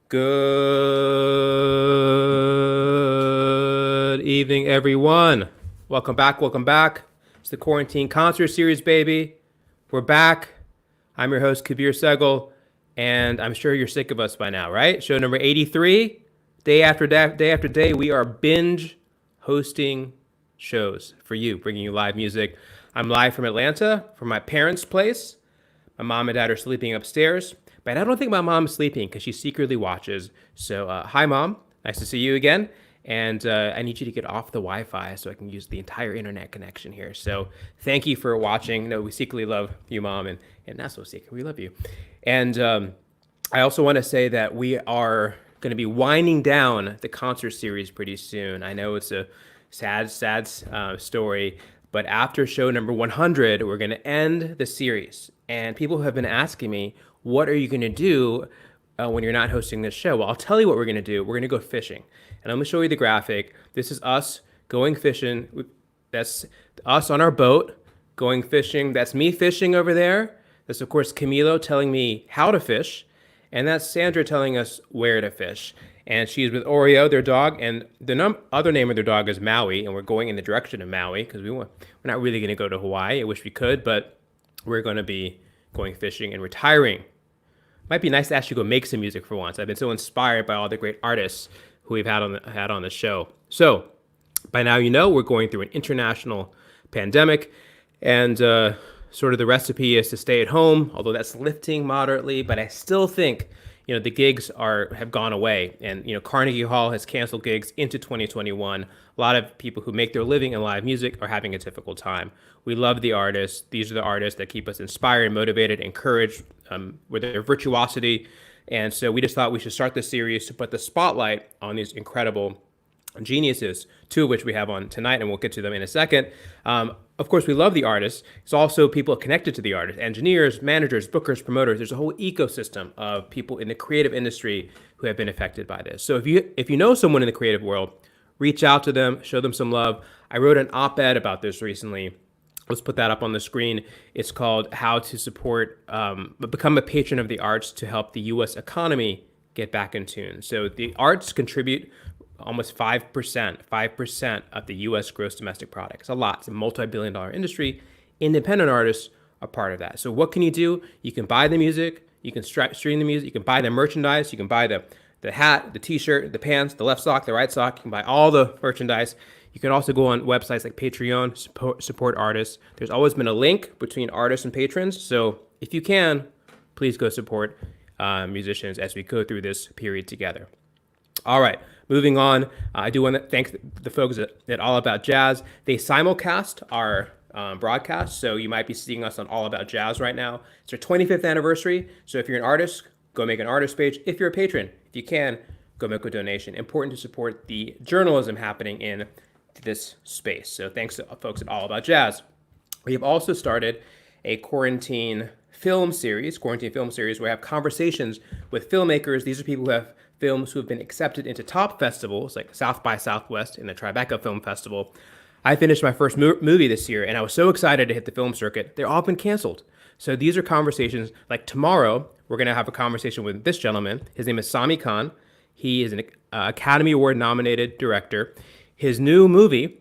Good evening, everyone. Welcome back. Welcome back. It's the Quarantine Concert Series, baby. We're back. I'm your host, Kabir Segal, and I'm sure you're sick of us by now, right? Show number 83. Day after day, we are binge hosting shows for you, bringing you live music. I'm live from Atlanta, from my parents' place. My mom and dad are sleeping upstairs, but I don't think my mom's sleeping because she secretly watches. So, hi, Mom. Nice to see you again. And I need you to get off the Wi-Fi so I can use the entire internet connection here. So, thank you for watching. No, we secretly love you, Mom, and not so secret. We love you. And I also want to say that we are going to be winding down the concert series pretty soon. I know it's a sad story, but after show number 100, we're going to end the series. And people have been asking me, what are you going to do when you're not hosting this show? Well, I'll tell you what we're going to do. We're going to go fishing. And I'm going to show you the graphic. This is us going fishing. That's us on our boat going fishing. That's me fishing over there. That's, of course, Camilo telling me how to fish. And that's Sandra telling us where to fish. And she's with Oreo, their dog, and the other name of their dog is Maui, and we're going in the direction of Maui because we're not really going to go to Hawaii. I wish we could, but we're going to be going fishing and retiring. Might be nice to actually go make some music for once. I've been so inspired by all the great artists who we've had on the show. So by now you know we're going through an international pandemic, and sort of the recipe is to stay at home, although that's lifting moderately, but I still think, the gigs have gone away, and, Carnegie Hall has canceled gigs into 2021. A lot of people who make their living in live music are having a difficult time. We love the artists. These are the artists that keep us inspired, motivated, encouraged with their virtuosity. And so we just thought we should start this series to put the spotlight on these incredible geniuses, two of which we have on tonight, and we'll get to them in a second. Of course, we love the artists. It's also people connected to the artists, engineers, managers, bookers, promoters. There's a whole ecosystem of people in the creative industry who have been affected by this. So if you know someone in the creative world, reach out to them, show them some love. I wrote an op-ed about this recently. Let's put that up on the screen. It's called How to Support, Become a Patron of the Arts to Help the U.S. Economy Get Back in Tune. So the arts contribute almost 5% of the U.S. gross domestic product. It's a lot. It's a multi-billion-dollar industry. Independent artists are part of that. So what can you do? You can buy the music. You can stream the music. You can buy the merchandise. You can buy the hat, the T-shirt, the pants, the left sock, the right sock. You can buy all the merchandise. You can also go on websites like Patreon, support artists. There's always been a link between artists and patrons. So if you can, please go support musicians as we go through this period together. All right, moving on. I do want to thank the folks at All About Jazz. They simulcast our broadcast, so you might be seeing us on All About Jazz right now. It's our 25th anniversary, so if you're an artist, go make an artist page. If you're a patron, if you can, go make a donation. Important to support the journalism happening in this space. So thanks to folks at All About Jazz. We have also started a quarantine film series where I have conversations with filmmakers. These are people who have films who have been accepted into top festivals like South by Southwest and the Tribeca Film Festival. I finished my first movie this year, and I was so excited to hit the film circuit. They're all been canceled. So these are conversations like tomorrow. We're going to have a conversation with this gentleman. His name is Sami Khan. He is an Academy Award nominated director. His new movie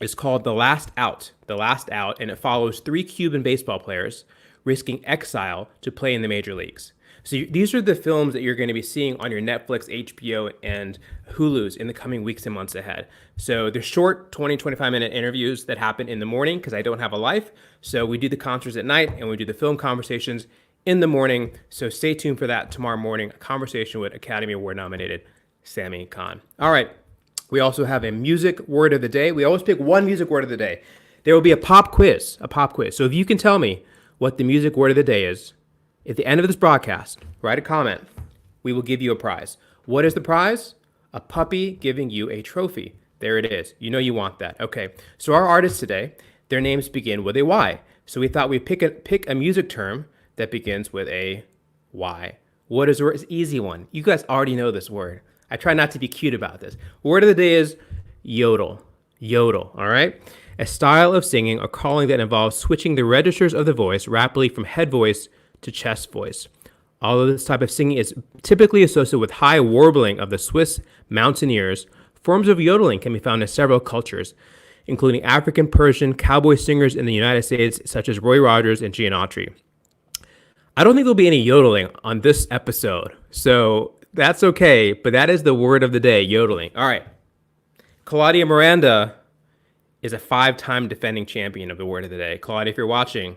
is called The Last Out, and it follows 3 Cuban baseball players risking exile to play in the major leagues. So these are the films that you're going to be seeing on your Netflix, HBO, and Hulu's in the coming weeks and months ahead. So they're short 20, 25-minute interviews that happen in the morning because I don't have a life. So we do the concerts at night and we do the film conversations in the morning. So stay tuned for that tomorrow morning, a conversation with Academy Award nominated Sami Khan. All right. We also have a music word of the day. We always pick one music word of the day. There will be a pop quiz. So if you can tell me what the music word of the day is, at the end of this broadcast, write a comment. We will give you a prize. What is the prize? A puppy giving you a trophy. There it is. You know you want that. Okay. So our artists today, their names begin with a Y. So we thought we'd pick a music term that begins with a Y. What is the word? It's an easy one. You guys already know this word. I try not to be cute about this. Word of the day is yodel. Yodel, all right? A style of singing or calling that involves switching the registers of the voice rapidly from head voice to chest voice. Although this type of singing is typically associated with high warbling of the Swiss mountaineers, forms of yodeling can be found in several cultures, including African, Persian, cowboy singers in the United States, such as Roy Rogers and Gene Autry. I don't think there'll be any yodeling on this episode, so that's okay, but that is the word of the day, yodeling. All right. Claudia Miranda is a 5-time defending champion of the word of the day. Claudia, if you're watching,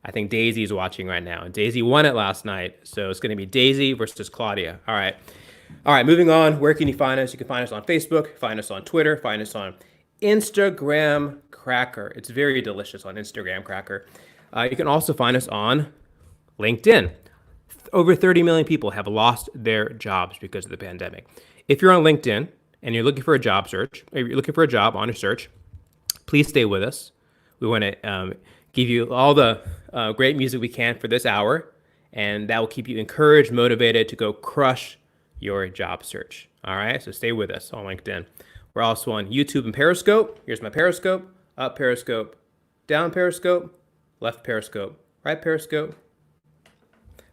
I think Daisy's watching right now. Daisy won it last night, so it's going to be Daisy versus Claudia. All right. All right, moving on. Where can you find us? You can find us on Facebook, find us on Twitter, find us on Instagram Cracker. It's very delicious on Instagram Cracker. You can also find us on LinkedIn. Over 30 million people have lost their jobs because of the pandemic. If you're on LinkedIn and you're looking for a job search, or you're looking for a job on a search, please stay with us. We want to give you all the great music we can for this hour, and that will keep you encouraged, motivated to go crush your job search. All right, so stay with us on LinkedIn. We're also on YouTube and Periscope. Here's my Periscope, up Periscope, down Periscope, left Periscope, right Periscope.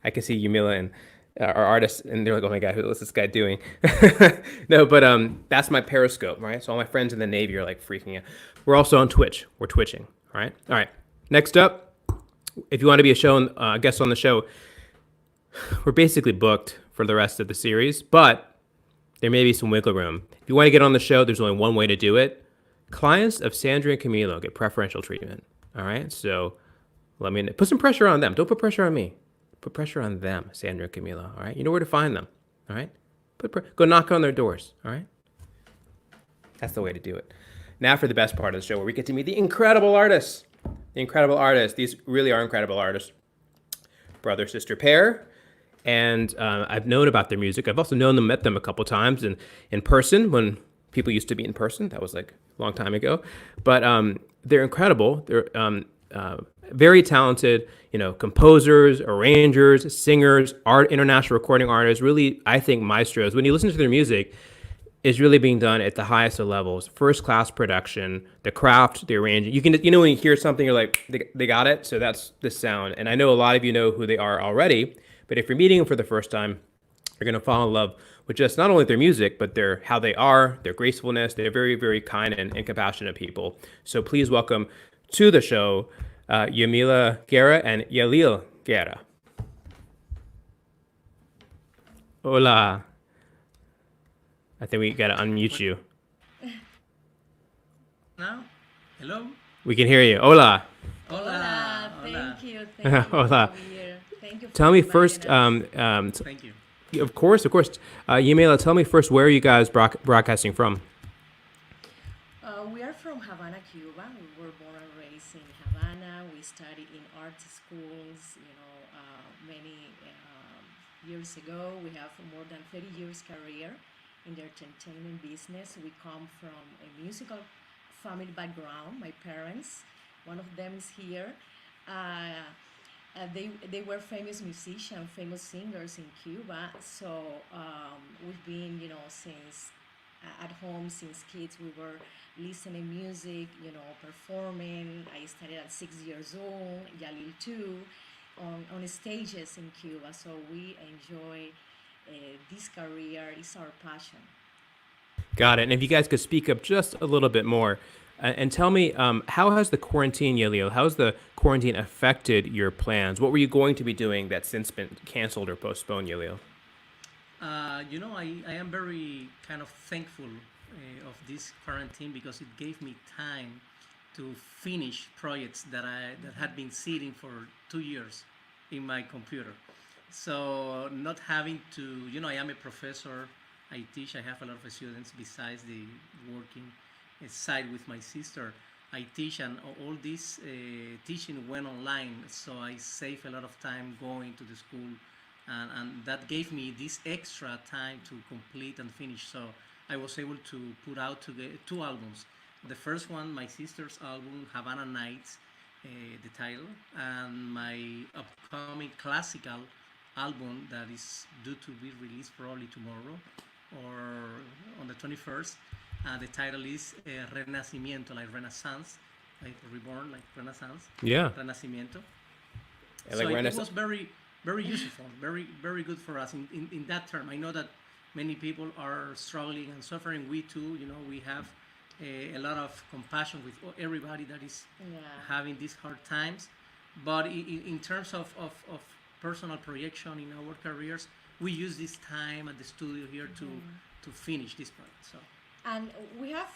I can see Yamila and our artists, and they're like, oh my God, what's this guy doing? No, but that's my Periscope, right? So all my friends in the Navy are like freaking out. We're also on Twitch. We're twitching, all right? All right, next up, if you want to be a guest on the show, we're basically booked for the rest of the series, but there may be some wiggle room. If you want to get on the show, there's only one way to do it. Clients of Sandra and Camilo get preferential treatment, all right? So let me put some pressure on them. Don't put pressure on me. Put pressure on them, Sandra and Camilo, all right? You know where to find them, all right? Go knock on their doors, all right? That's the way to do it. Now for the best part of the show, where we get to meet the incredible artists. The incredible artists. These really are incredible artists. Brother-sister pair. And I've known about their music. I've also met them a couple times in person when people used to be in person. That was like a long time ago. But they're incredible. They're very talented, composers, arrangers, singers, international recording artists, really, I think, maestros. When you listen to their music, it's really being done at the highest of levels. First-class production, the craft, the arranging. You can, when you hear something, you're like, they got it. So that's the sound. And I know a lot of you know who they are already. But if you're meeting them for the first time, you're going to fall in love with just not only their music, but how they are, their gracefulness. They're very, very kind and compassionate people. So please welcome to the show, Yamila Guerra and Yamila Guerra. Hola. I think we got to unmute you. Now? Hello? We can hear you. Hola. Hola. Thank you. Hola. Thank you. Tell me first. Thank you. Of course. Yamila, tell me first, where are you guys broadcasting from? We are from Havana, Cuba. We were born and raised in Havana. We studied in art schools, many years ago. We have more than 30 years career in the entertainment business. We come from a musical family background. My parents, one of them is here. They were famous musicians, famous singers in Cuba. So we've been, since at home since kids. We were listening music, performing. I started at 6 years old, Yalil too, on stages in Cuba. So we enjoy this career. It's our passion. Got it. And if you guys could speak up just a little bit more and tell me, how has the quarantine, Yalil, how has the quarantine affected your plans? What were you going to be doing that's since been canceled or postponed, Yalil? I am very kind of thankful of this quarantine because it gave me time to finish projects that had been sitting for 2 years in my computer. So not having to, I am a professor. I teach. I have a lot of students besides the working side with my sister. I teach, and all this teaching went online, so I save a lot of time going to the school, and that gave me this extra time to complete and finish. So I was able to put out two albums. The first one, my sister's album, Havana Nights, the title, and my upcoming classical album that is due to be released probably tomorrow or on the 21st. The title is Renacimiento, like Renaissance, like reborn, like Renaissance. Yeah. Renacimiento. Like so it was very, very useful, very good for us in that term. I know that many people are struggling and suffering. We too, we have a lot of compassion with everybody that is Yeah. having these hard times. But in terms of personal projection in our careers, we use this time at the studio here to finish this project. So And we have,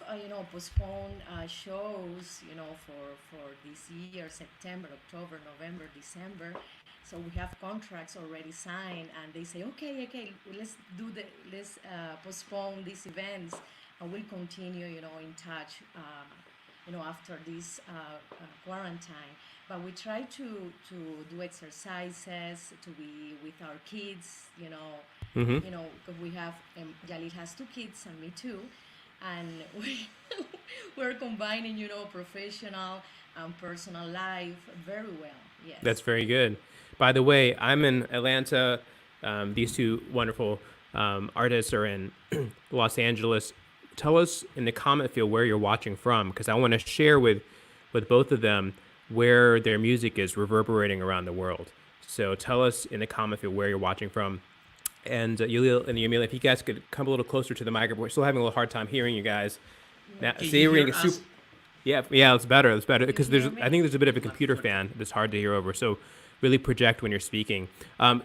postponed shows, for this year, September, October, November, December. So we have contracts already signed, and they say, okay, okay, let's postpone these events, and we'll continue, in touch, after this quarantine. But we try to do exercises, to be with our kids, Mm-hmm. because we have, Jalil has two kids and me too, and we're combining, professional and personal life very well. That's Yes. very good. By the way, I'm in Atlanta. These two wonderful artists are in Los Angeles. Tell us in the comment field where you're watching from, because I want to share with both of them where their music is reverberating around the world. So tell us in the comment field where you're watching from. And Yulil and Yamila, if you guys could come a little closer to the microphone. We're still having a little hard time hearing you guys. Now, can see, you we're hear getting us? super. Yeah, yeah, it's better. It's better You because hear I me? think there's a bit of a Much computer better. fan that's hard to hear over. So really project when you're speaking. I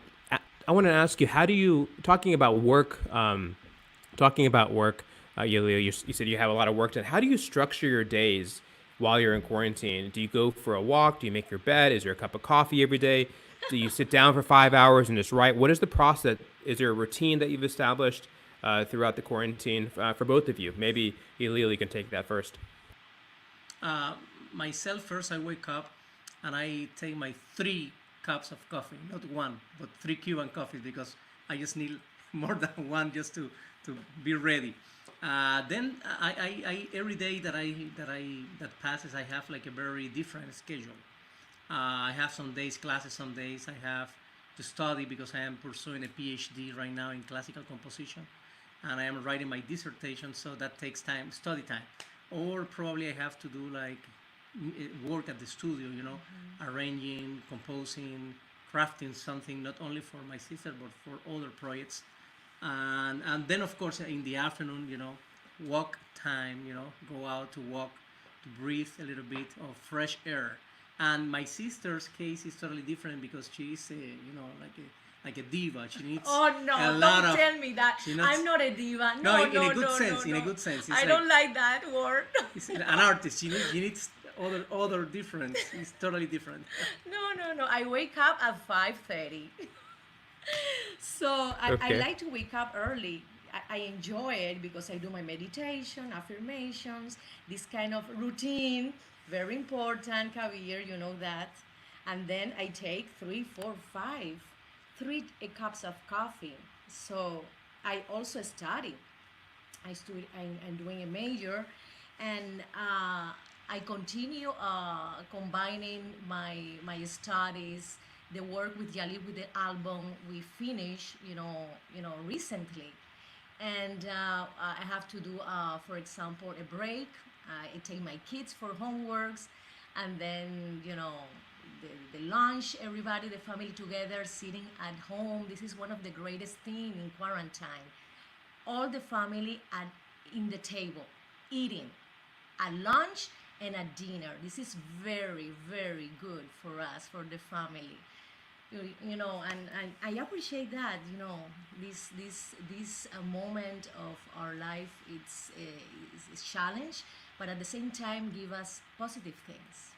want to ask you, how do you talking about work? Yulia, you said you have a lot of work done. How do you structure your days while you're in quarantine? Do you go for a walk? Do you make your bed? Is there a cup of coffee every day? Do you sit down for 5 hours and just write? What is the process? Is there a routine that you've established throughout the quarantine for both of you? Maybe Yulia, you can take that first. Uh, Myself, first I wake up and I take my 3 cups of coffee, not one, but 3 Cuban coffees because I just need more than one just to be ready. Then every day that passes, I have like a very different schedule. I have some days classes, some days I have to study because I am pursuing a PhD right now in classical composition, and I am writing my dissertation, so that takes time, study time. Or probably I have to do like work at the studio, arranging, composing, crafting something not only for my sister but for other projects. And then of course in the afternoon, walk time, go out to walk, to breathe a little bit of fresh air. And my sister's case is totally different because she's like a diva. She needs Oh a no, lot don't of tell me that. she needs I'm not a diva. no, No, in a no, good no, no, sense. In a no. good sense, it's I like don't like that word. it's an artist. She needs other difference. It's totally different. No, no, no. I wake up at 5:30. So I Okay. like to wake up early. I enjoy it because I do my meditation, affirmations, this kind of routine. Very important, Kabir, you know that. And then I take three, four, five, 3 cups of coffee. So I also study. I'm doing a major, and I continue combining my studies, the work with Yali with the album we finished, recently, and I have to do, for example, a break. I take my kids for homeworks, and then the lunch, everybody, the family together, sitting at home. This is one of the greatest things in quarantine, all the family at in the table eating at lunch and at dinner. This is very very good for us, for the family. And I appreciate that. This moment of our life, it's challenge, but at the same time give us positive things.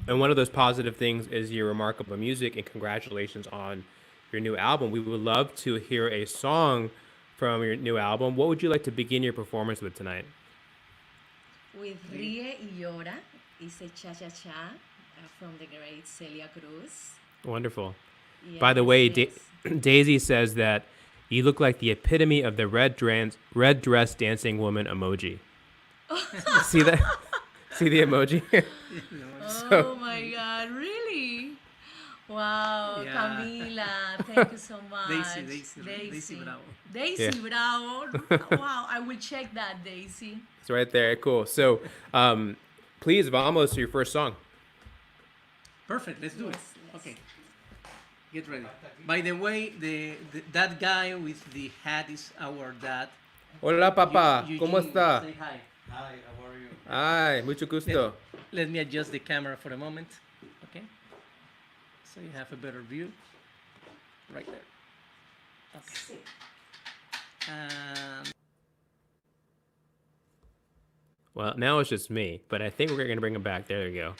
And one of those positive things is your remarkable music, and congratulations on your new album. We would love to hear a song from your new album. What would you like to begin your performance with tonight? With Rie y Llora is a cha-cha-cha from the great Celia Cruz. Wonderful. By the Yes, way, yes. Daisy says that you look like the epitome of the red dress dancing woman emoji. See that? See the emoji? So Oh my God, really? Wow, Yeah. Camila, thank you so Daisy, much. Daisy Daisy. Bravo. yeah, Daisy, bravo. Wow, I will check that, Daisy. it's right there. Cool. So, please, vamos to your first song. Perfect. Let's do it. Yes, yes. Okay. Get ready. By the way, that guy with the hat is our dad. Hola, papá. ¿Cómo Eugene, está? say hi. Hi, how are you? Ay, mucho gusto. Let me adjust the camera for a moment. Okay. So you have a better view. Right there. Okay. Well, now it's just me, but I think we're going to bring him back. There you go.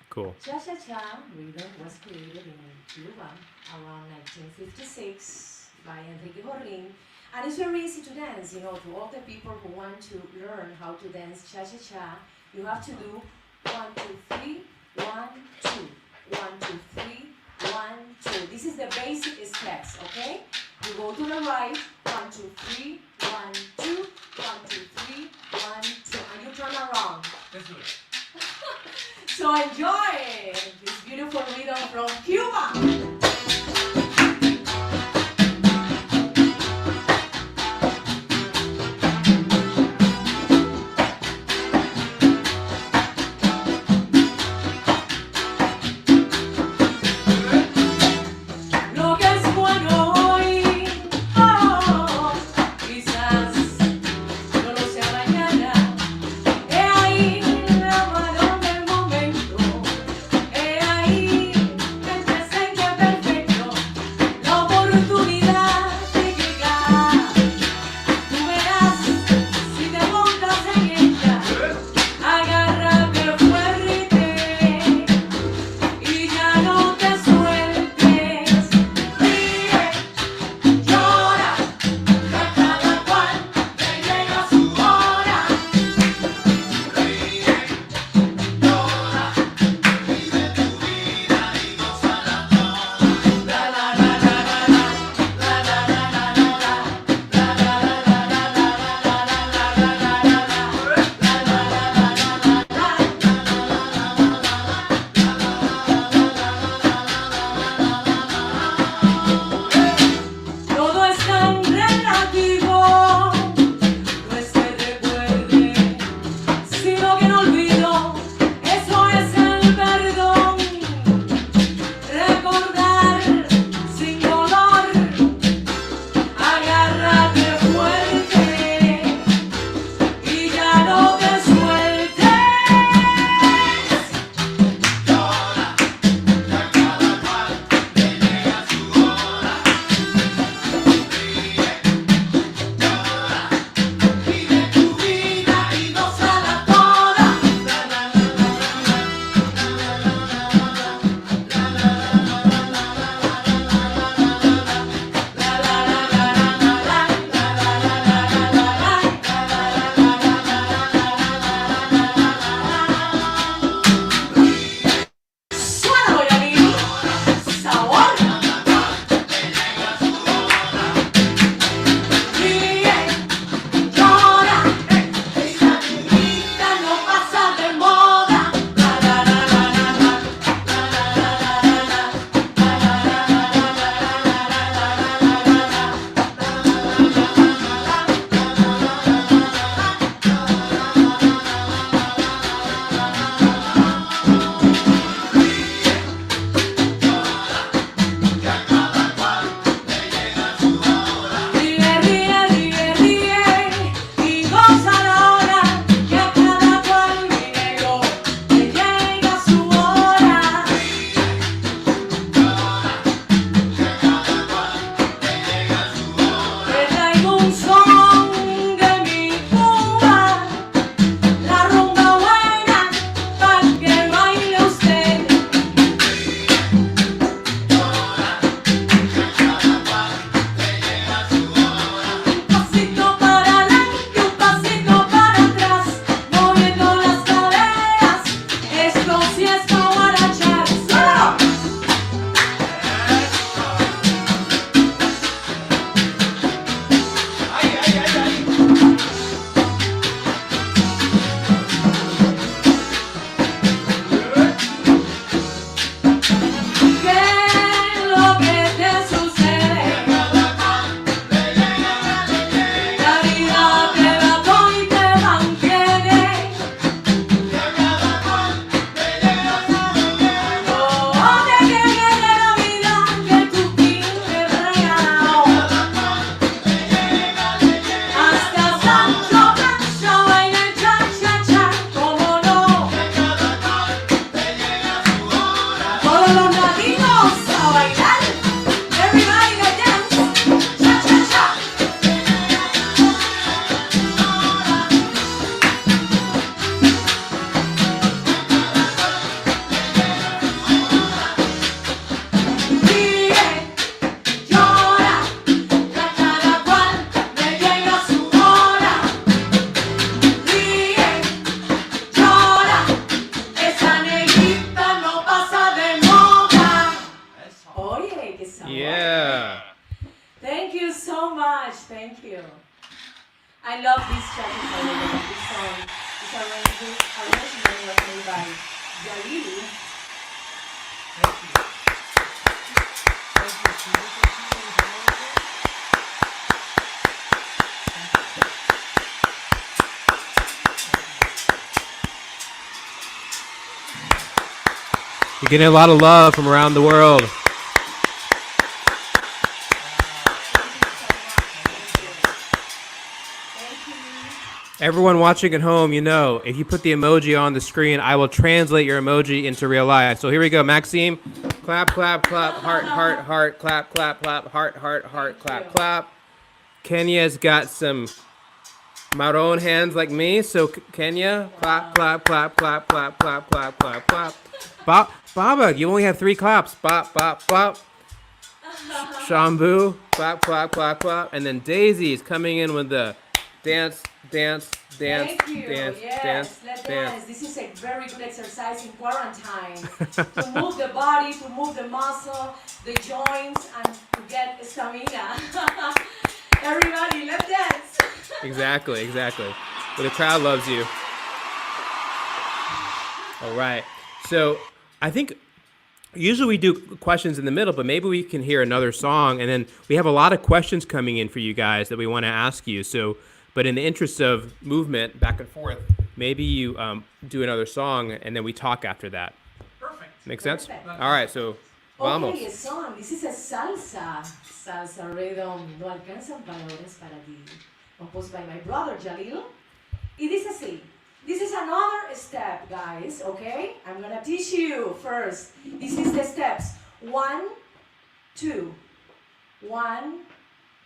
Cool. Cha-cha-cha rhythm was created in Cuba around 1956 by Enrique Jorrin. And it's very easy to dance, to all the people who want to learn how to dance cha-cha-cha, you have to do 1, 2, 3, 1, 2, 1, 2, 3, 1, 2. This is the basic steps, okay? You go to the right, 1, 2, 3, 1, 2, 1, 2, 3, 1, 2, and you turn around. Let's do it. So enjoy this beautiful rhythm from Cuba. Lo que es bueno hoy, quizás no lo sea mañana. He ahí la varón del momento, he ahí el presente perfecto. take it somewhere. Yeah. Thank you so much. Thank you. I love this track. This song. This arrangement was made by Yamila. Thank you. You're getting a lot of love from around the world. Everyone watching at home, you know, if you put the emoji on the screen, I will translate your emoji into real life. So here we go. Maxime, clap, clap, clap, heart, heart, heart, clap, clap, clap, heart, heart, heart, clap, clap. Kenya's got some marron hands like me. So Kenya, clap, clap, clap, clap, clap, clap, clap, clap, clap. Baba, you only have 3 claps. Bop, bop, bop. Shambu, clap, clap, clap, clap. And then Daisy is coming in with the dance, dance, dance, Thank you. dance, Yes, dance, let's dance. dance. This is a very good exercise in quarantine to move the body, to move the muscle, the joints, and to get stamina. Everybody, let's dance. Exactly, exactly. But the crowd loves you. All right. So I think usually we do questions in the middle, but maybe we can hear another song, and then we have a lot of questions coming in for you guys that we want to ask you. So, but in the interest of movement back and forth, maybe you do another song, and then we talk after that. Perfect. Make sense? Perfect. All right. So, vamos. Okay, a song. This is a salsa. Salsa rhythm. No alcanzan valores para ti. Composed by my brother Jalil. Y dice así. This is another step, guys, okay? I'm gonna teach you first. This is the steps. 1, 2. 1,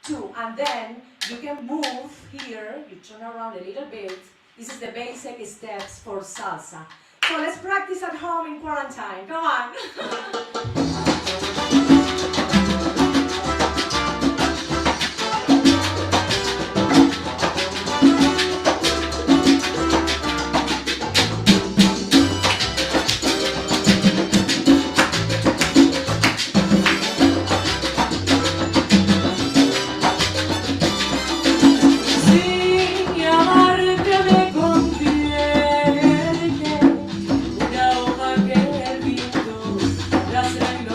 2. And then you can move here. You turn around a little bit. This is the basic steps for salsa. So let's practice at home in quarantine. Come on. Sin llamarte me conviene una hoja que el viento arrastra en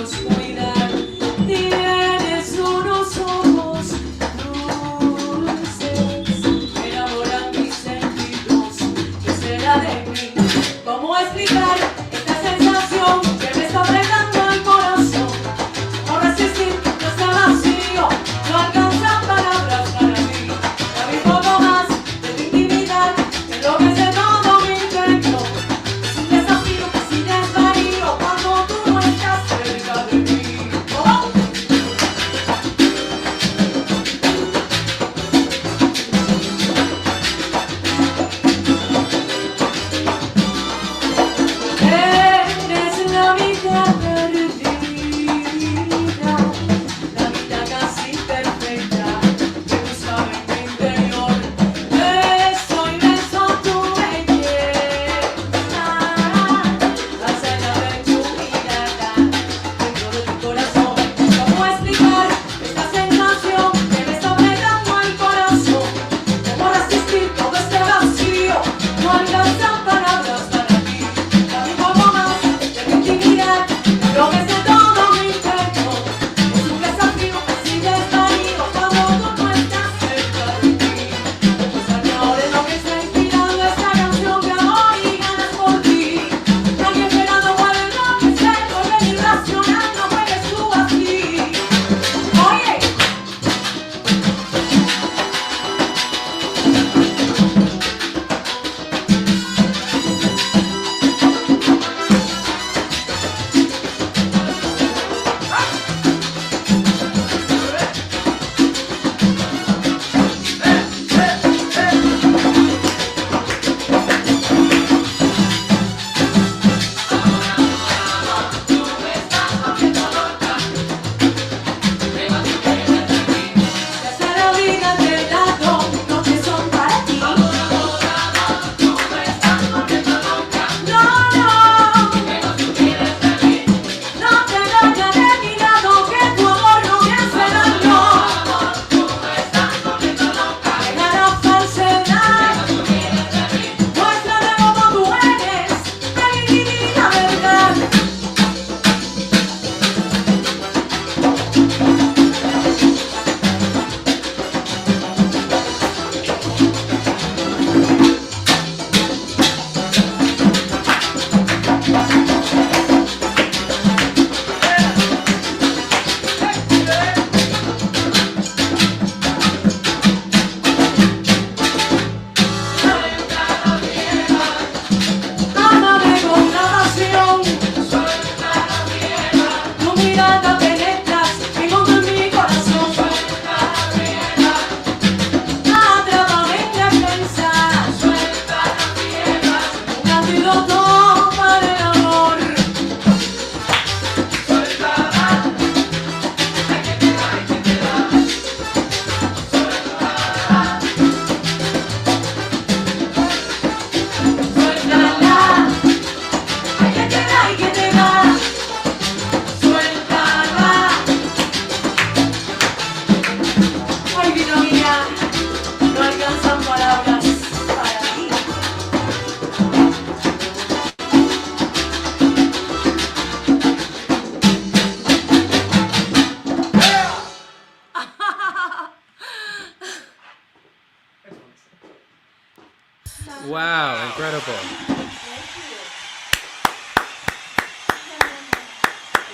Wow, incredible. Thank you.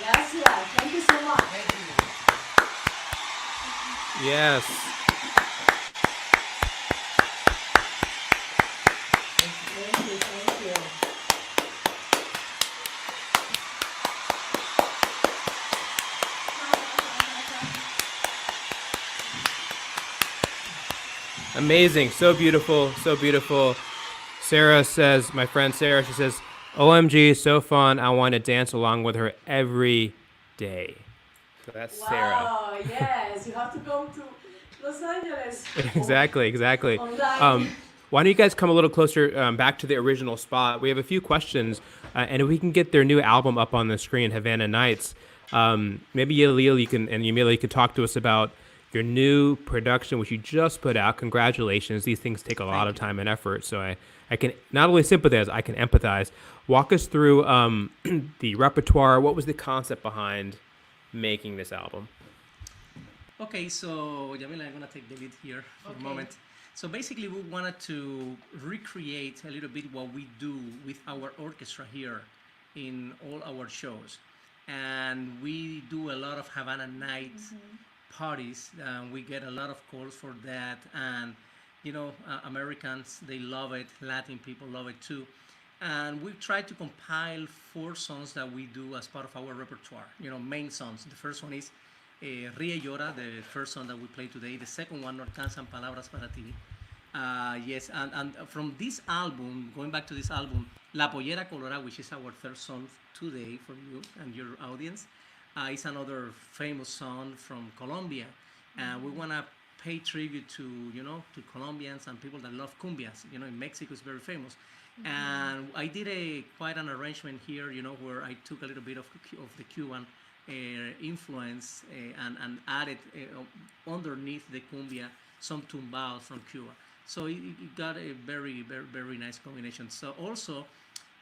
Gracias. Thank you so much. Yes. Thank you. Thank you. Amazing. So beautiful. So beautiful. Sarah says, my friend Sarah, she says, OMG, so fun. I want to dance along with her every day. So that's Sarah. Wow, yes, you have to come to Los Angeles. Exactly, exactly. Online. Why don't you guys come a little closer back to the original spot? We have a few questions, and if we can get their new album up on the screen, Havana Nights. Maybe Yalil, you can, and Yamila, you can talk to us about your new production, which you just put out. Congratulations! These things take a lot of time and effort, so I can not only sympathize, I can empathize. Walk us through the repertoire. What was the concept behind making this album? Okay, so Jamila, I'm gonna take the lead here for a Okay. moment. So basically, we wanted to recreate a little bit what we do with our orchestra here in all our shows, and we do a lot of Havana night parties. We get a lot of calls for that, and Americans, they love it. Latin people love it too. And we've tried to compile 4 songs that we do as part of our repertoire. Main songs. The first one is Ríe y Llora, the first song that we play today. The second one, No Alcanzan Palabras para Ti. Yes, and from this album, going back to this album, La Pollera Colorada, which is our third song today for you and your audience, is another famous song from Colombia. And we want to pay tribute to Colombians and people that love cumbias. In Mexico it's very famous. And I did quite an arrangement here, where I took a little bit of the Cuban influence and added underneath the cumbia some tumbao from Cuba. So it got a very, very, very nice combination. So also,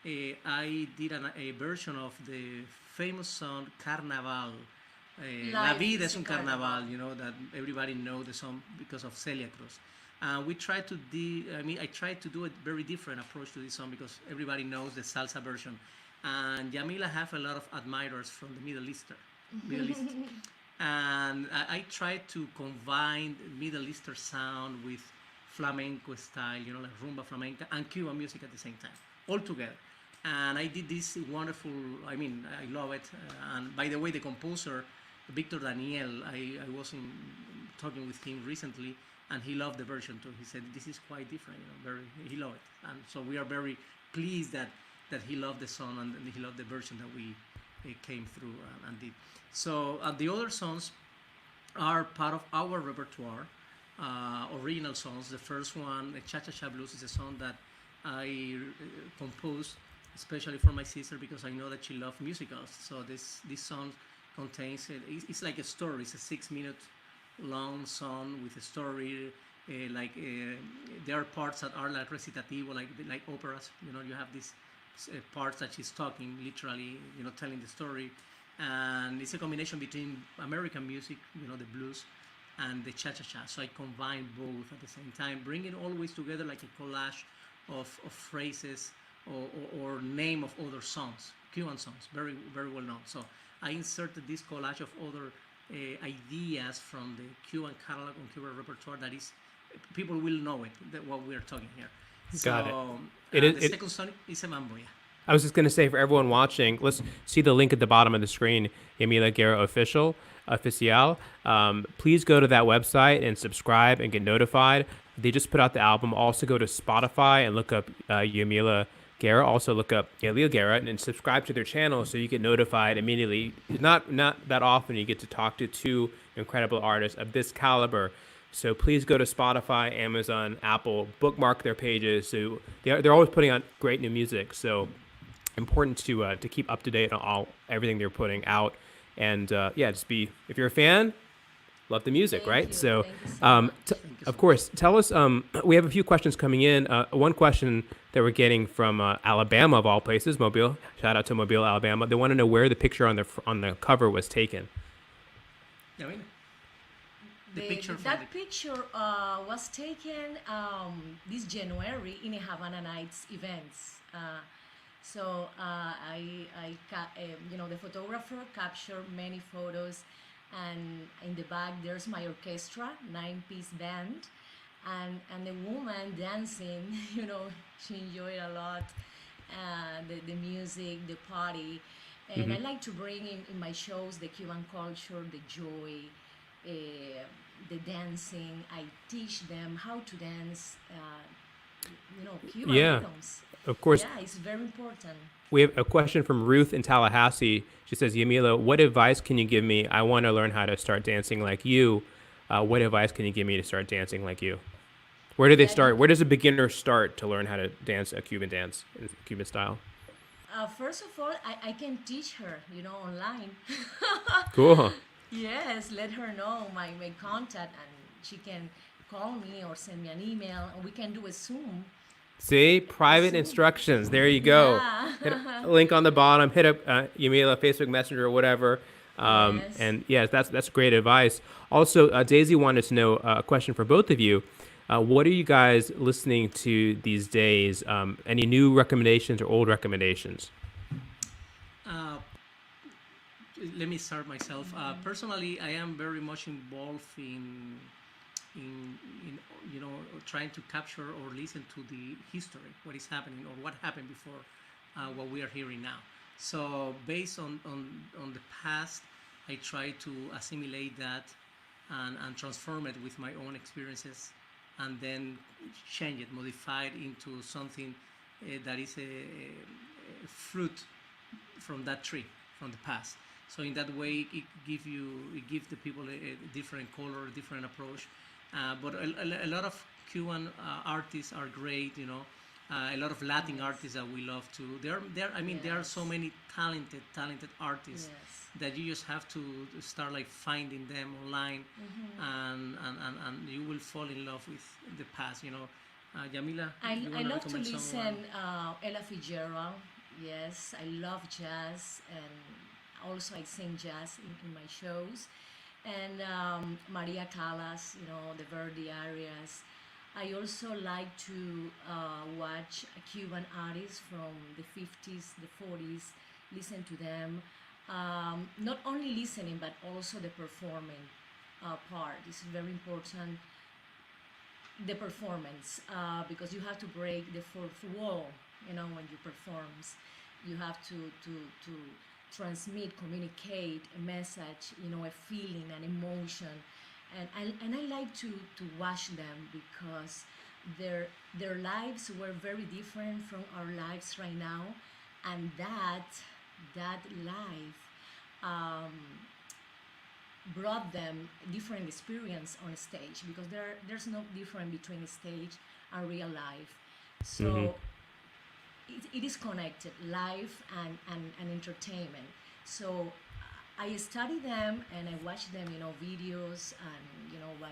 I did a version of the famous song Carnaval. La Life vida is es a un carnaval, that everybody know the song because of Celia Cruz. We tried to I tried to do a very different approach to this song because everybody knows the salsa version. And Yamila have a lot of admirers from the Middle East. And I tried to combine Middle Eastern sound with flamenco style, like rumba flamenca and Cuban music at the same time, all together. And I did this wonderful, I love it. And by the way, the composer, Victor Daniel, I was talking with him recently, and he loved the version too. He said this is quite different, he loved it, and so we are very pleased that he loved the song and he loved the version that we came through and did. So the other songs are part of our repertoire, original songs. The first one, Cha Cha Cha Blues, is a song that I composed especially for my sister because I know that she loves musicals. So this song contains it's like a story. It's a 6-minute long song with a story. There are parts that are like recitativo, like operas. You have these parts that she's talking literally, telling the story, and it's a combination between American music, the blues, and the cha-cha-cha. So I combine both at the same time, bring it always together like a collage of phrases or name of other songs, Cuban songs, very, very well known. So I inserted this collage of other ideas from the Cuban catalog and Cuban repertoire that is, people will know it, what we are talking here. Got So, it. the second song is a mambo, yeah. I was just going to say for everyone watching, let's see the link at the bottom of the screen, Yamila Guerra Oficial. Please go to that website and subscribe and get notified. They just put out the album. Also go to Spotify and look up Yamila Guerra. Also look up Yamila Guerra and subscribe to their channel so you get notified immediately. Not that often you get to talk to 2 incredible artists of this caliber. So please go to Spotify, Amazon, Apple, bookmark their pages. So they're always putting out great new music. So important to keep up to date on everything they're putting out. And just be, if you're a fan, love the music, Thank right? you. So, Thank you so much. of course, tell us. We have a few questions coming in. One question that we're getting from Alabama, of all places, Mobile. Shout out to Mobile, Alabama. They want to know where the picture on the cover was taken. Yeah, I mean, The picture from That picture was taken this January in a Havana Nights events. The photographer captured many photos, and in the back there's my orchestra, nine-piece band, and the woman dancing. She enjoyed a lot the music, the party, and I like to bring in my shows the Cuban culture, the joy, the dancing. I teach them how to dance, Cuban Yeah, rhythms. of course. Yeah, it's very important. We have a question from Ruth in Tallahassee. She says, Yamila, what advice can you give me? I want to learn how to start dancing like you. What advice can you give me to start dancing like you? Where do they Yeah, start? Where does a beginner start to learn how to dance a Cuban dance, in Cuban style? first of all, I can teach her, online. Cool. Yes, let her know my contact, and she can call me or send me an email, and we can do a Zoom. See, A private Zoom. instructions. There you go. Yeah. Hit a link on the bottom. Hit up Yamila, Facebook Messenger, or whatever. Yes. And yes, that's great advice. Also, Daisy wanted to know a question for both of you. What are you guys listening to these days? Any new recommendations or old recommendations? Uh, Let me start myself. Personally, I am very much involved in trying to capture or listen to the history, what is happening or what happened before what we are hearing now. So based on the past, I try to assimilate that and transform it with my own experiences, and then change it, modify it into something that is a fruit from that tree from the past. So in that way, it gives the people a different color, a different approach. But a lot of Cuban artists are great. A lot of Latin artists that we love too. There are so Yes. many talented artists Yes. that you just have to start like finding them online, and you will fall in love with the past. Jamila, you I want to love to recommend someone? listen Ella Fitzgerald. Yes, I love jazz, and also I sing jazz in my shows. And Maria Callas, the Verdi arias. I also like to watch Cuban artists from the 50s, the 40s, listen to them. Not only listening, but also the performing part. This is very important, the performance, because you have to break the fourth wall, when you performs. You have to transmit, communicate a message, a feeling, an emotion. And I like to watch them, because their lives were very different from our lives right now, and that life um, brought them different experience on stage, because there's no difference between stage and real life. Hmm. So it is connected, life and entertainment. So I study them and I watch them, videos, and what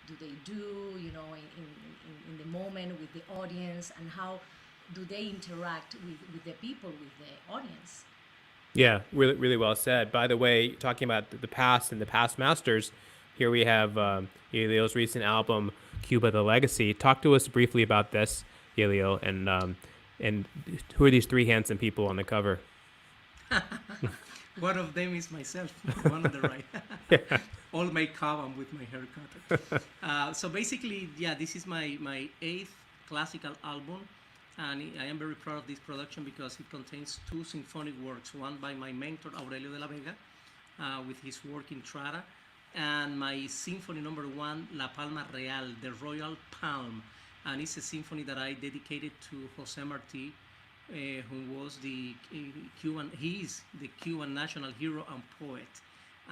do they do, in the moment with the audience, and how do they interact with the people, with the audience. Yeah, really, really well said. By the way, talking about the past and the past masters, here we have Yelio's recent album, Cuba: The Legacy. Talk to us briefly about this, Yelio, and who are these three handsome people on the cover? One of them is myself, one on the right. All makeup and with my haircut. So basically, yeah, this is my eighth classical album, and I am very proud of this production because it contains two symphonic works, one by my mentor Aurelio de la Vega, with his work in Trara, and my symphony number one, La Palma Real, the Royal Palm, and it's a symphony that I dedicated to Jose Marti, who was the Cuban, he is the Cuban national hero and poet.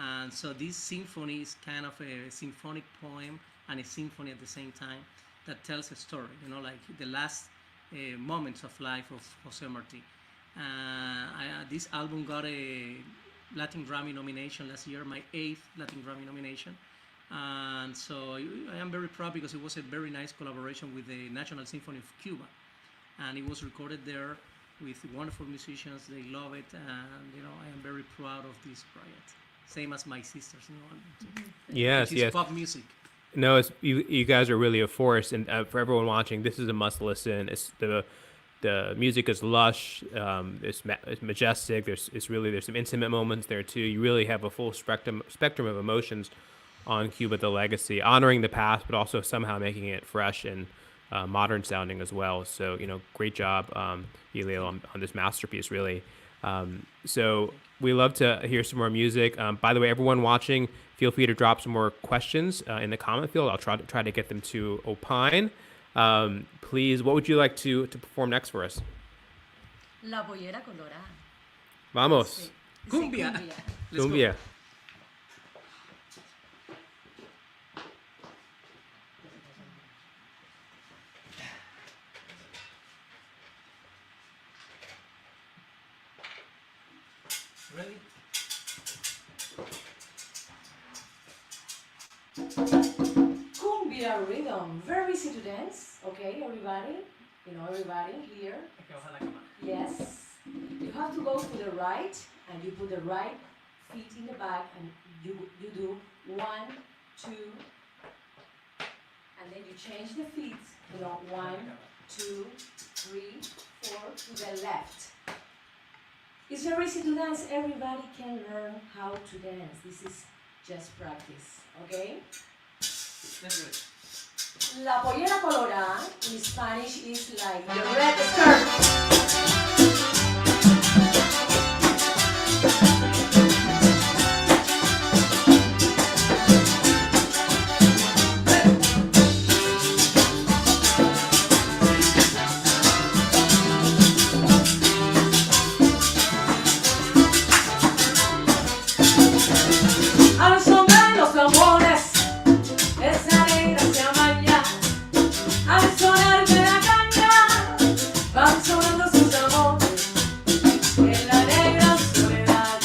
And so this symphony is kind of a symphonic poem and a symphony at the same time that tells a story, like the last moments of life of Jose Marti. This album got a Latin Grammy nomination last year, my eighth Latin Grammy nomination. And so I am very proud because it was a very nice collaboration with the National Symphony of Cuba. And it was recorded there with wonderful musicians. They love it, and I am very proud of this project. same as my sisters. Yes, Which is yes. pop music. No, it's, you guys are really a force, and for everyone watching, this is a must listen. It's the music is lush, it's majestic. There's some intimate moments there too. You really have a full spectrum of emotions on Cuba the Legacy, honoring the past, but also somehow making it fresh and modern sounding as well. So great job, Elio, on this masterpiece, really. So we love to hear some more music. By the way, everyone watching, feel free to drop some more questions in the comment field. I'll try to get them to opine. Please, what would you like to perform next for us? La pollera colorada. Vamos. Sí, Cumbia. cumbia. Let's go. Cumbia. Ready? Cumbia rhythm, very easy to dance. Okay, everybody, everybody here. Hay que bajar la cámara. Yes, you have to go to the right, and you put the right feet in the back, and you do 1, 2, and then you change the feet. 1, 2, 3, 4 to the left. It's very easy to dance. Everybody can learn how to dance. This is just practice, okay? Let's do it. La pollera colorada in Spanish is like the red skirt. Al son de los tambores, esa negra se amaña. Al sonar de la caña, van sonando sus amores. En la negra soledad,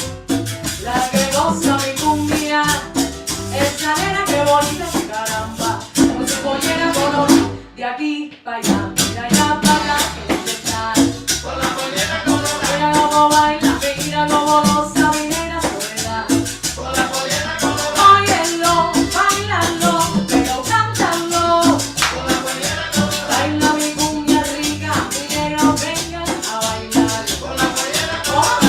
la que goza mi cumbia. Esa nena que bonita, caramba, con su pollera color, de aquí para allá, de allá para acá, que no se está. Con la pollera color, mira cómo baila, mira cómo goza mi nena soledad. Óyelo, bailalo, pero cántalo. Baila mi cumbia rica, mi negro, vengan a bailar. Oh.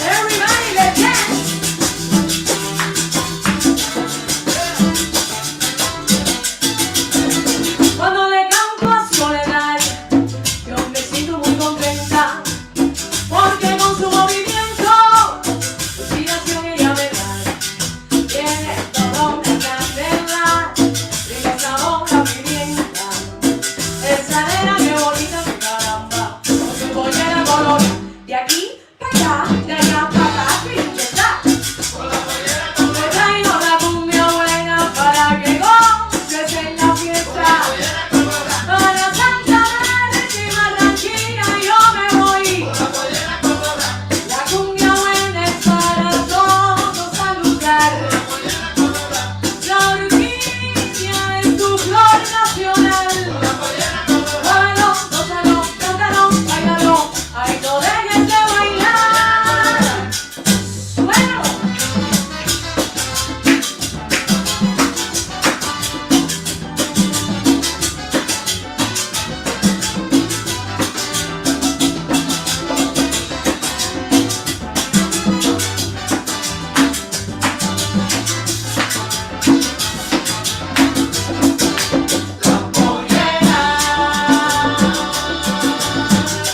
Everybody, let's dance. Cuando le canto a Soledad, yo me siento muy contenta, porque con su movimiento, su inspiración ella me da. Tiene toda una candela, tiene sabor a pimienta. Esa nena que bonita, que caramba, con su pollera color, de aquí para allá, de allá para acá, que está. Te traigo la cumbia buena para que goces en la fiesta. Para Santa María y Barranquilla yo me voy. La cumbia buena es para todos al lugar. La orquídea es tu flor nacional. Báilalo, gózalo, cántalo, báilalo. Ay, no dejes de bailar. Suéltalo.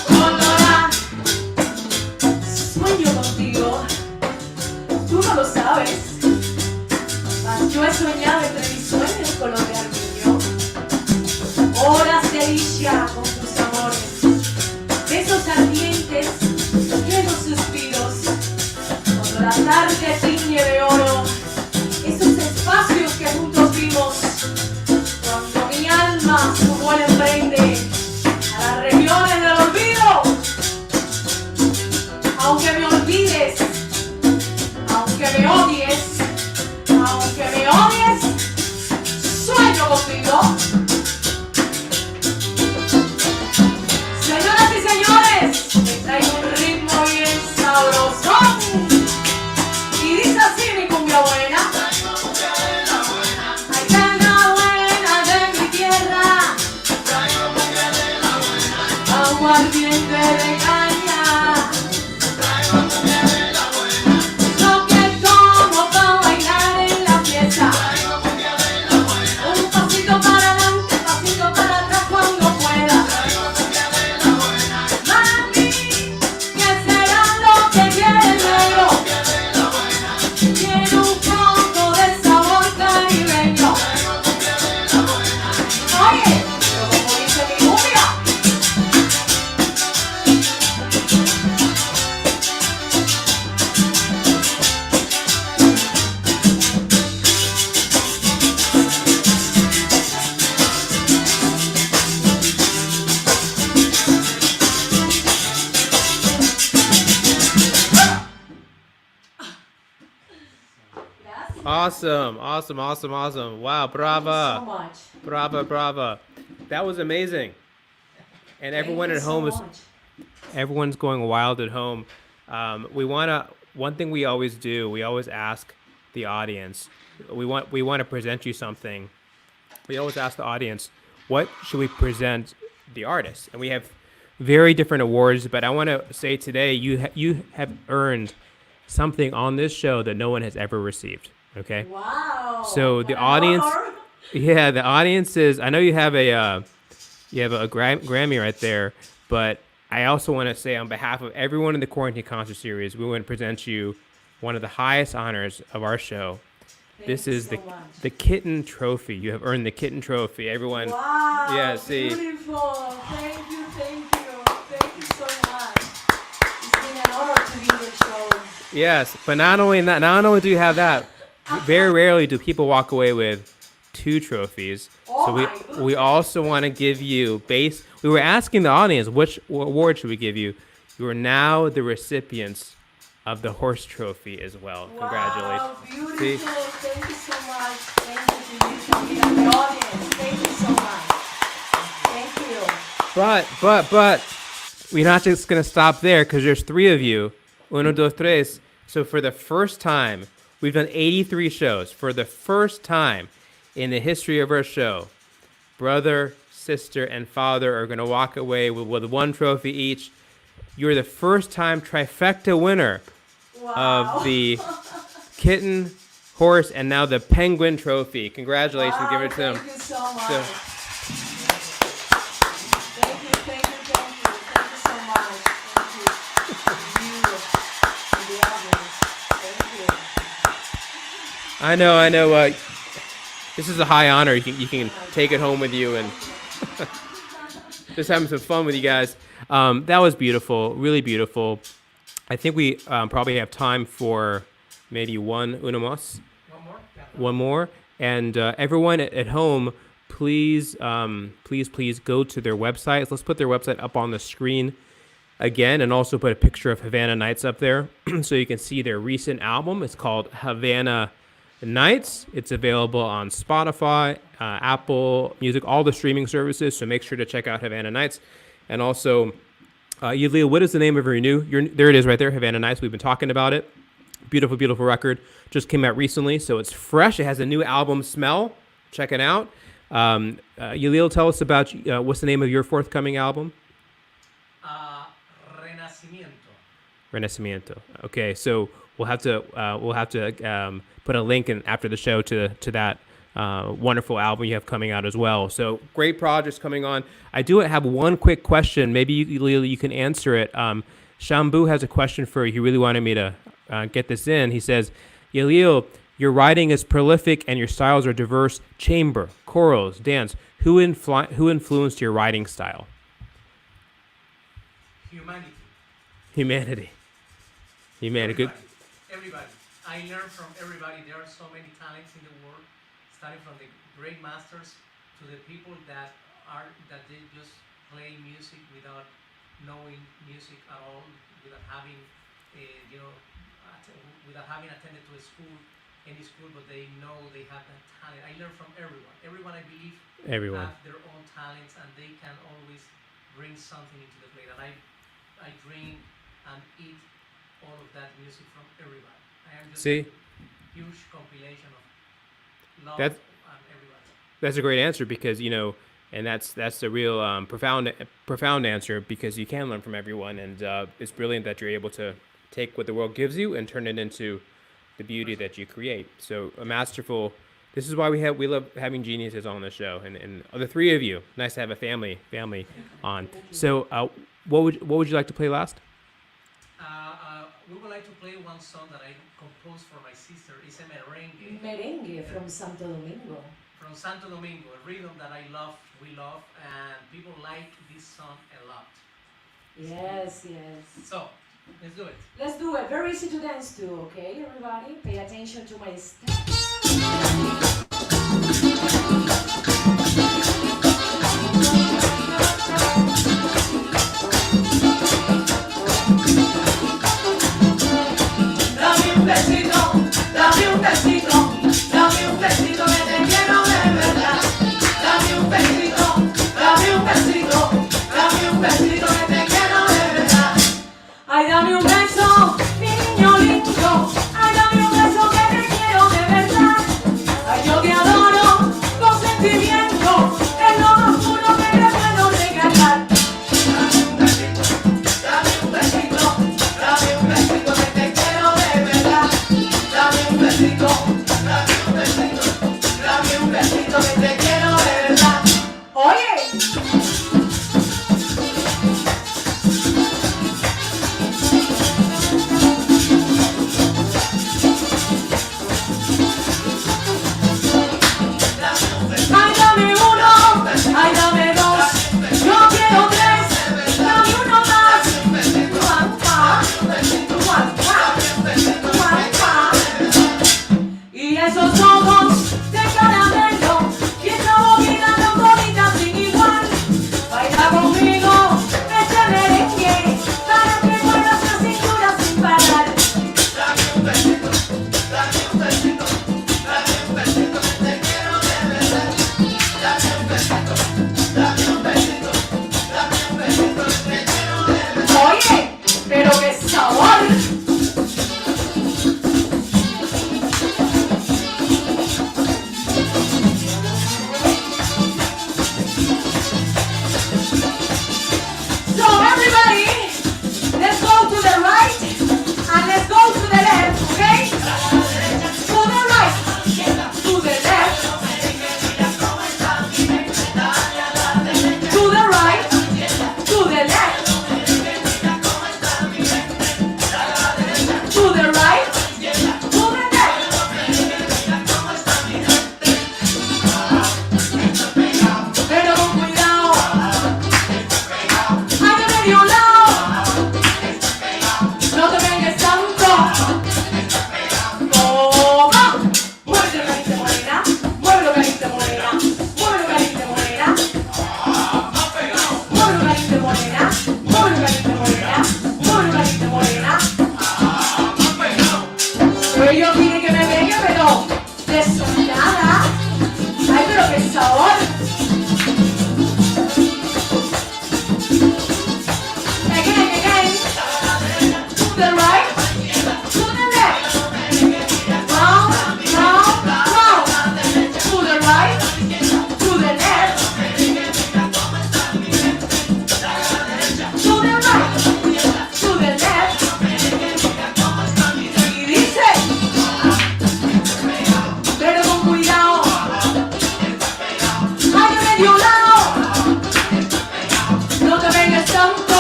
Colorada, sueño contigo, tú no lo sabes, mas yo he soñado entre mis sueños color de armiño. Horas de dicha con tus amores, besos ardientes, llenos suspiros, cuando la tarde tiñe de oro, esos espacios que juntos vimos, cuando mi alma su vuelo emprende a las regiones del olvido. Aunque me olvides, aunque me Awesome, awesome, awesome, awesome. Wow, Thank you brava, so much. brava, brava. That was amazing. And everyone Thank at you home so is, much. everyone's going wild at home. One thing we always do, we always ask the audience, we want to present you something. We always ask the audience, what should we present the artist? And we have very different awards, but I want to say today, you have earned something on this show that no one has ever received. Okay. Wow. So the What an audience, honor. yeah, the audience is. I know you have a Grammy right there, but I also want to say on behalf of everyone in the Quarantine Concert Series, we want to present you one of the highest honors of our show. This Thank you is so much. the Kitten Trophy. You have earned the Kitten Trophy. Everyone, Wow. yeah, see. Beautiful. Thank you. Thank you. Thank you so much. It's been an honor to be in your show. Yes, but not only do you have that, very rarely do people walk away with 2 trophies. Oh So my we goodness. also want to give you base. We were asking the audience which award should we give you. You are now the recipients of the horse trophy as well. Congratulations. Wow, beautiful. See? Thank you so much. Thank you to you, Yamila, and the audience. Thank you so much. Thank you. But we're not just gonna stop there because there's 3 of you. Uno, dos, tres. So for the first time, we've done 83 shows. For the first time in the history of our show, brother, sister, and father are gonna walk away with 1 trophy each. You're the first time trifecta winner Wow. of the kitten, horse, and now the penguin trophy. Congratulations. Wow, Give it to them. Thank you so much. So- Thank you. Thank you. Thank you. Thank you so much. Thank you. You and the audience. Thank you. I know. This is a high honor. You can take it home with you and just having some fun with you guys. That was beautiful, really beautiful. I think we probably have time for maybe uno más, one more. And everyone at home, please go to their websites. Let's put their website up on the screen again, and also put a picture of Havana Nights up there so you can see their recent album. It's called Havana Nights. It's available on Spotify, Apple Music, all the streaming services. So make sure to check out Havana Nights. And also, Yamila, what is the name of your there it is right there, Havana Nights. We've been talking about it. Beautiful, beautiful record. Just came out recently, so it's fresh. It has a new album smell. Check it out. Yalil, tell us about what's the name of your forthcoming album? Renacimiento. Okay, so we'll have to put a link in after the show to that wonderful album you have coming out as well. So great projects coming on. I do have one quick question. Maybe you can answer it. Shambu has a question for you. He really wanted me to get this in. He says, Yalil, your writing is prolific and your styles are diverse. Chamber, chorals, dance. Who influenced your writing style? Humanity. Good. Everybody. I learn from everybody. There are so many talents in the world, starting from the great masters to the people that they just play music without knowing music at all, without having without having attended to any school, but they know they have that talent. I learn from everyone. Everyone, I believe, have their own talents, and they can always bring something into the plate. And I drink and eat all of that music from everybody. I am just a huge compilation of love and everybody. That's a great answer because and that's a real profound answer because you can learn from everyone, and it's brilliant that you're able to take what the world gives you and turn it into the beauty that you create. So a masterful. This is why we love having geniuses on the show, and the 3 of you. Nice to have a family on. So what would you like to play last? We would like to play one song that I composed for my sister. It's a merengue. Merengue from Santo Domingo. From Santo Domingo, a rhythm that we love, and people like this song a lot. Yes. So, let's do it. Let's do it. Very easy to dance to, okay, everybody? Pay attention to my steps. Dame un besito, globos de caramelo y estamos mirando bonita sin igual. Baila conmigo este merengue para que muevas la cintura sin parar. Dame un besito, dame un besito, dame un besito que te quiero de verdad. Dame un besito, dame un besito, dame un besito que te quiero de verdad. Oye, pero qué sabor. So everybody, let's go to the right and let's go to the left, okay? To the right, to the left, to the right, to the left, to the right, to the left. Pero con cuidado, ay de medio lado, no te pegues tanto. Toma, muévelo carita morena, muévelo carita morena, muévelo carita morena, muévelo carita morena, muévelo carita morena, muévelo carita morena. Ellos quieren que me pegue, pero desolada. Ay, pero qué sabor. Again, to the right, to the left, round, round, round, to the right, to the left, to the right, to the left, y dice, pero con cuidado, ay de medio lado, no te pegues tanto.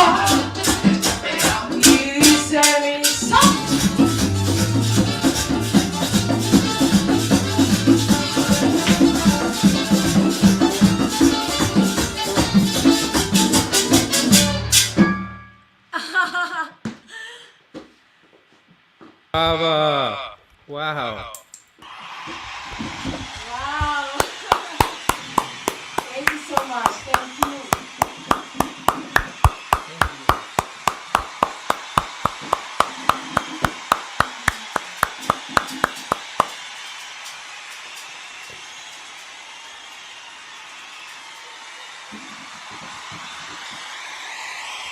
Y dice mi son. Bravo. Wow. Wow. Thank you so much. Thank you.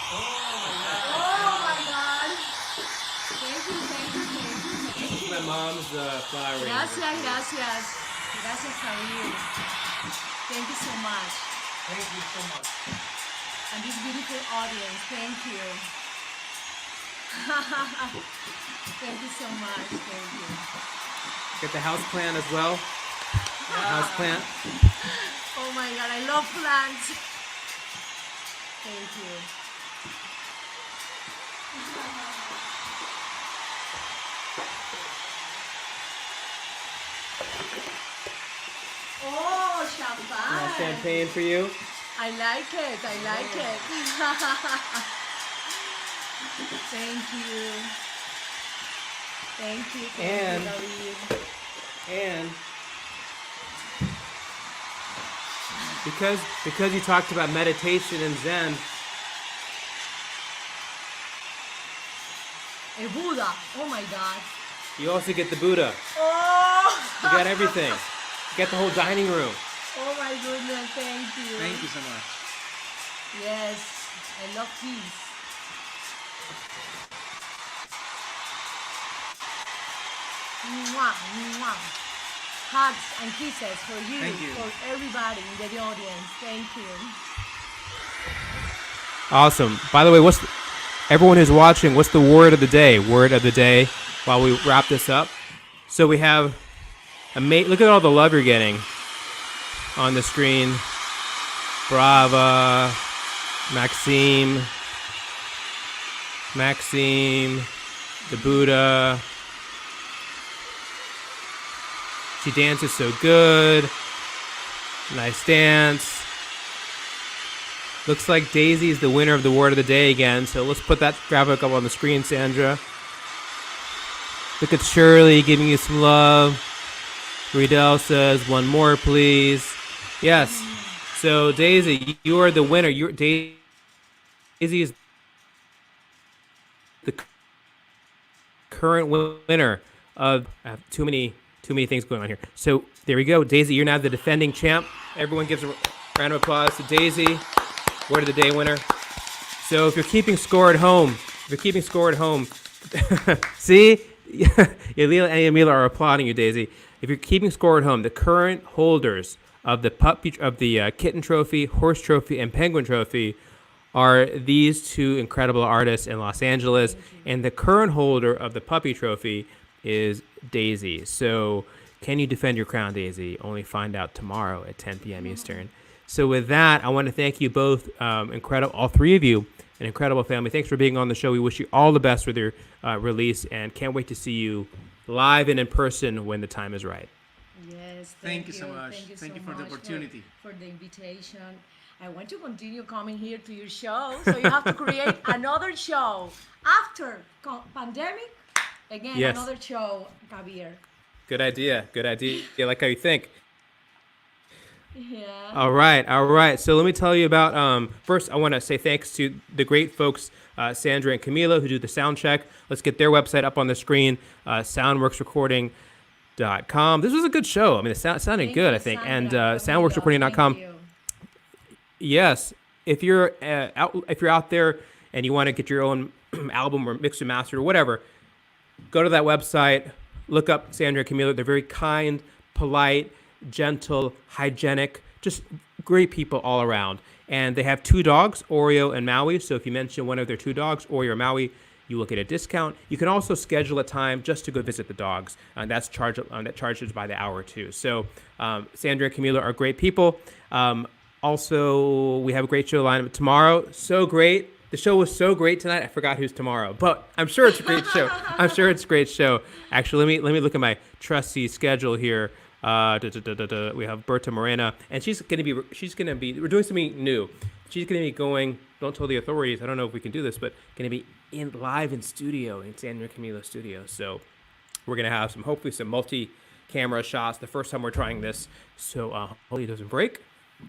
Oh my God. Thank you, thank you, thank you, thank you. My mom's flower. Gracias, gracias. Gracias, Javier. Thank you so much. Thank you so much. And this beautiful audience, thank you. Thank you so much. Thank you. Get the house plant as well. House plant. Oh my God, I love plants. Thank you. Oh, champagne. Champagne for you. I like it. I like it. Thank you. Thank you. Thank And- you, David. And because you talked about meditation and Zen, A Buddha. Oh my God. you also get the Buddha. Oh. You got everything. You got the whole dining room. Oh my goodness. Thank you. Thank you so much. Yes. I love peace. Mwah, mwah. Hugs and kisses for you, Thank you. for everybody in the audience. Thank you. Awesome. By the way, everyone who's watching, what's the word of the day? Word of the day while we wrap this up. So we have look at all the love you're getting on the screen. Brava, Maxime, the Buddha. She dances so good. Nice dance. Looks like Daisy's the winner of the word of the day again. So let's put that graphic up on the screen, Sandra. Look at Shirley giving you some love. Riedel says one more, please. Yes. So Daisy, you are the winner. Daisy is the current winner of too many things going on here. So there we go. Daisy, you're now the defending champ. Everyone gives a round of applause to Daisy. Word of the day winner. So if you're keeping score at home, see, Yamila and Yamila are applauding you, Daisy. If you're keeping score at home, the current holders of the kitten trophy, horse trophy, and penguin trophy are these two incredible artists in Los Angeles, and the current holder of the puppy trophy is Daisy. So can you defend your crown, Daisy? Only find out tomorrow at 10 p.m. Eastern. So with that, I want to thank you both, all three of you, an incredible family. Thanks for being on the show. We wish you all the best with your release, and can't wait to see you live and in person when the time is right. Yes, Thank you so much. Thank you for the opportunity. For the invitation. I want to continue coming here to your show, so you have to create another show after pandemic. Again, Yes. Another show, Javier. Good idea. I like how you think. Yeah. All right. So let me tell you about, first, I want to say thanks to the great folks, Sandra and Camila, who do the sound check. Let's get their website up on the screen, soundworksrecording.com. This was a good show. I mean, it sounded good, I think. And soundworksrecording.com. Yes, if you're out there and you want to get your own album or mix and master or whatever, go to that website, look up Sandra and Camila. They're very kind, polite, gentle, hygienic, just great people all around. And they have two dogs, Oreo and Maui. So if you mention one of their two dogs, Oreo or Maui, you will get a discount. You can also schedule a time just to go visit the dogs, and that charges by the hour too. So Sandra and Camila are great people. Also, we have a great show lined up tomorrow. So great. The show was so great tonight. I forgot who's tomorrow, but I'm sure it's a great show. Actually, let me look at my trusty schedule here. We have Berta Morena, and we're doing something new. She's going to be going, don't tell the authorities, I don't know if we can do this, but going to be live in studio, in Sandra Camilo studio. So we're going to have hopefully some multi-camera shots. The first time we're trying this. So hopefully it doesn't break,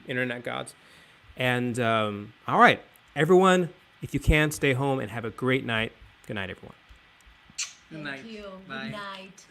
internet gods. And all right, everyone, if you can, stay home and have a great night. Good night, everyone. Good night. Thank you. Bye. Good night.